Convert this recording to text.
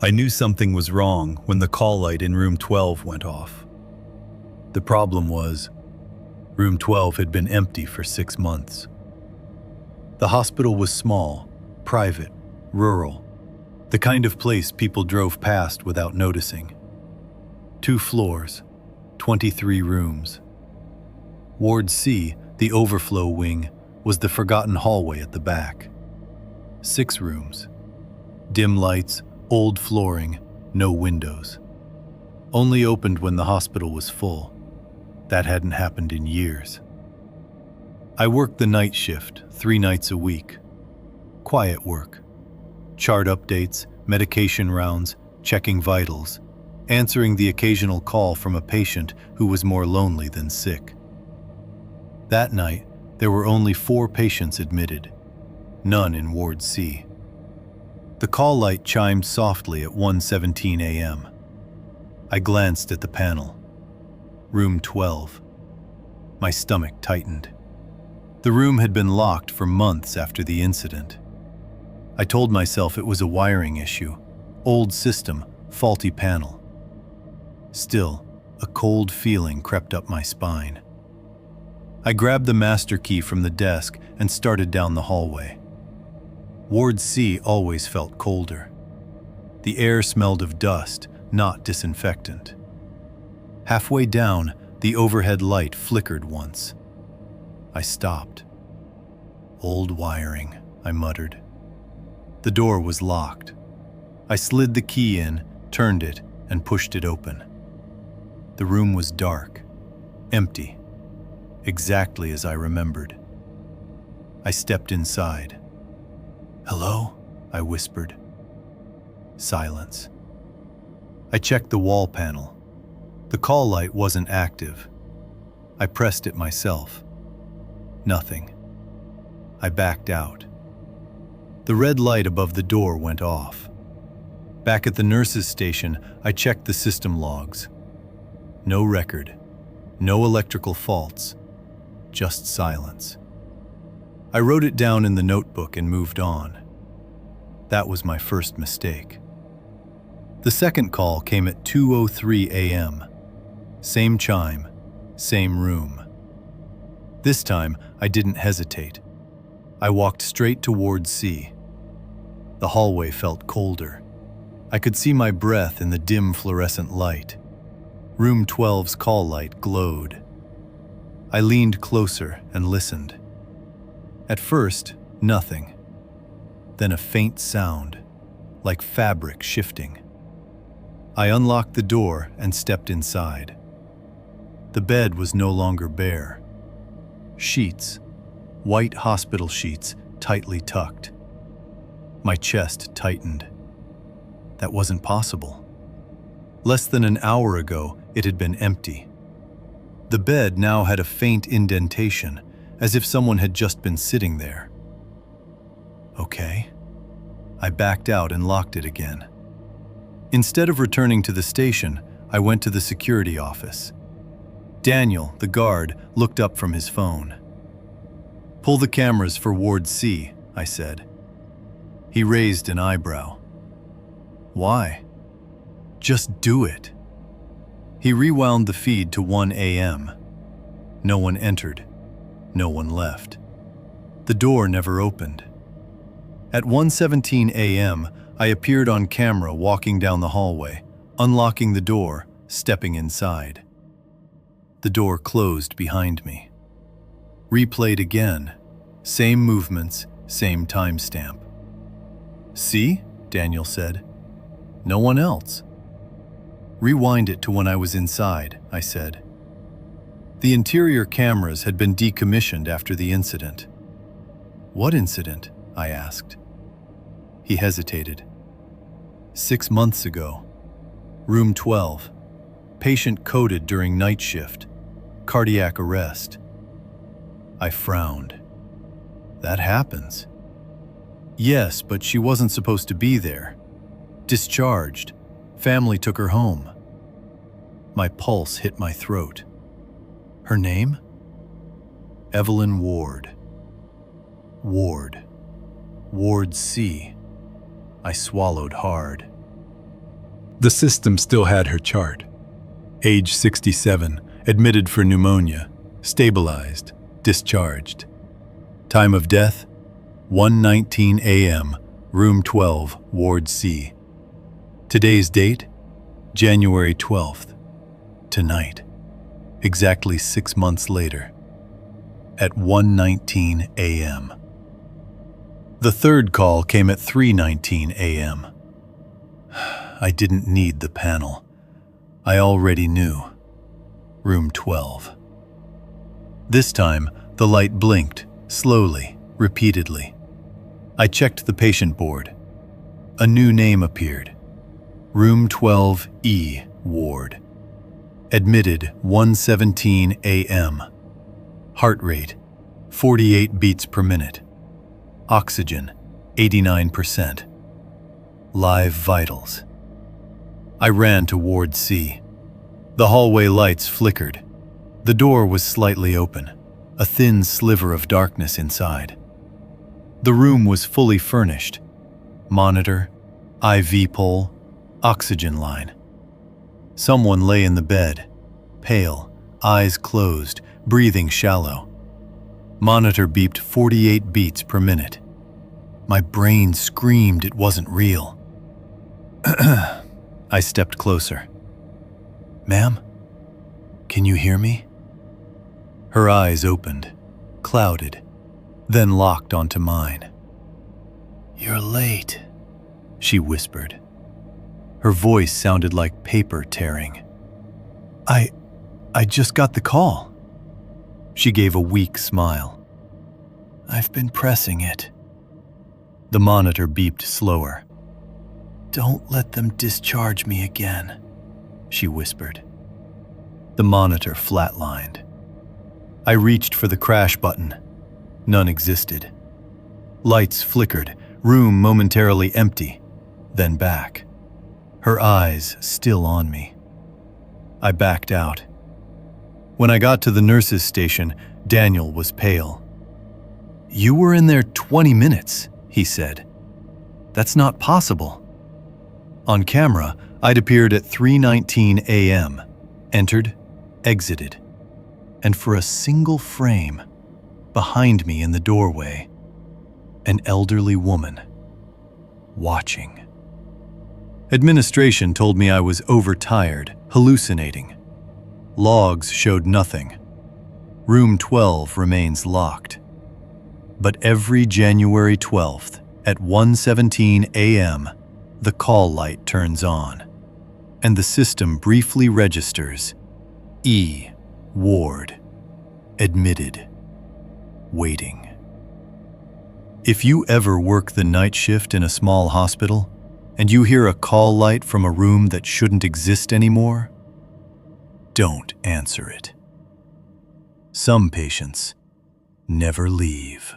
I knew something was wrong when the call light in room 12 went off. The problem was, room 12 had been empty for 6 months. The hospital was small, private, rural, the kind of place people drove past without noticing. 2 floors, 23 rooms. Ward C, the overflow wing, was the forgotten hallway at the back. 6 rooms. Dim lights, old flooring, no windows. Only opened when the hospital was full. That hadn't happened in years. I worked the night shift 3 nights a week. Quiet work. Chart updates, medication rounds, checking vitals, answering the occasional call from a patient who was more lonely than sick. That night, there were only 4 patients admitted, none in Ward C. The call light chimed softly at 1:17 a.m. I glanced at the panel. Room 12. My stomach tightened. The room had been locked for months after the incident. I told myself it was a wiring issue, old system, faulty panel. Still, a cold feeling crept up my spine. I grabbed the master key from the desk and started down the hallway. Ward C always felt colder. The air smelled of dust, not disinfectant. Halfway down, the overhead light flickered once. I stopped. Old wiring, I muttered. The door was locked. I slid the key in, turned it, and pushed it open. The room was dark, empty, exactly as I remembered. I stepped inside. "Hello?" I whispered. Silence. I checked the wall panel. The call light wasn't active. I pressed it myself. Nothing. I backed out. The red light above the door went off. Back at the nurse's station, I checked the system logs. No record. No electrical faults. Just silence. I wrote it down in the notebook and moved on. That was my first mistake. The second call came at 2:03 a.m. Same chime, same room. This time, I didn't hesitate. I walked straight toward C. The hallway felt colder. I could see my breath in the dim fluorescent light. Room 12's call light glowed. I leaned closer and listened. At first, nothing. Then a faint sound, like fabric shifting. I unlocked the door and stepped inside. The bed was no longer bare. Sheets, white hospital sheets, tightly tucked. My chest tightened. That wasn't possible. Less than an hour ago, it had been empty. The bed now had a faint indentation, as if someone had just been sitting there. Okay. I backed out and locked it again. Instead of returning to the station, I went to the security office. Daniel, the guard, looked up from his phone. "Pull the cameras for Ward C," I said. He raised an eyebrow. "Why?" "Just do it." He rewound the feed to 1 a.m. No one entered. No one left. The door never opened. At 1:17 a.m., I appeared on camera walking down the hallway, unlocking the door, stepping inside. The door closed behind me. Replayed again. Same movements, same timestamp. "See?" Daniel said. "No one else." "Rewind it to when I was inside," I said. The interior cameras had been decommissioned after the incident. "What incident?" I asked. He hesitated. 6 months ago. Room 12. Patient coded during night shift. Cardiac arrest. I frowned. "That happens." "Yes, but she wasn't supposed to be there. Discharged. Family took her home." My pulse hit my throat. "Her name?" "Evelyn Ward." Ward. Ward C. I swallowed hard. The system still had her chart. Age 67, admitted for pneumonia, stabilized, discharged. Time of death, 1:19 a.m., room 12, ward C. Today's date, January 12th. Tonight, exactly 6 months later, at 1:19 a.m. The third call came at 3:19 a.m. I didn't need the panel. I already knew. Room 12. This time, the light blinked, slowly, repeatedly. I checked the patient board. A new name appeared. Room 12E, ward. Admitted 1:17 a.m. Heart rate, 48 beats per minute. Oxygen, 89%. Live vitals. I ran to Ward C. The hallway lights flickered. The door was slightly open, a thin sliver of darkness inside. The room was fully furnished. Monitor, IV pole, oxygen line. Someone lay in the bed, pale, eyes closed, breathing shallow. Monitor beeped 48 beats per minute. My brain screamed it wasn't real. I stepped closer. "Ma'am, can you hear me?" Her eyes opened, clouded, then locked onto mine. "You're late," she whispered. Her voice sounded like paper tearing. I just got the call." She gave a weak smile. "I've been pressing it." The monitor beeped slower. "Don't let them discharge me again," she whispered. The monitor flatlined. I reached for the crash button. None existed. Lights flickered, room momentarily empty, then back. Her eyes still on me. I backed out. When I got to the nurse's station, Daniel was pale. "You were in there 20 minutes, he said. "That's not possible." On camera, I'd appeared at 3:19 a.m., entered, exited, and for a single frame, behind me in the doorway, an elderly woman, watching. Administration told me I was overtired, hallucinating. Logs showed nothing. Room 12 remains locked. But every January 12th at 1:17 a.m., the call light turns on, and the system briefly registers E, ward, admitted, waiting. If you ever work the night shift in a small hospital, and you hear a call light from a room that shouldn't exist anymore, don't answer it. Some patients never leave.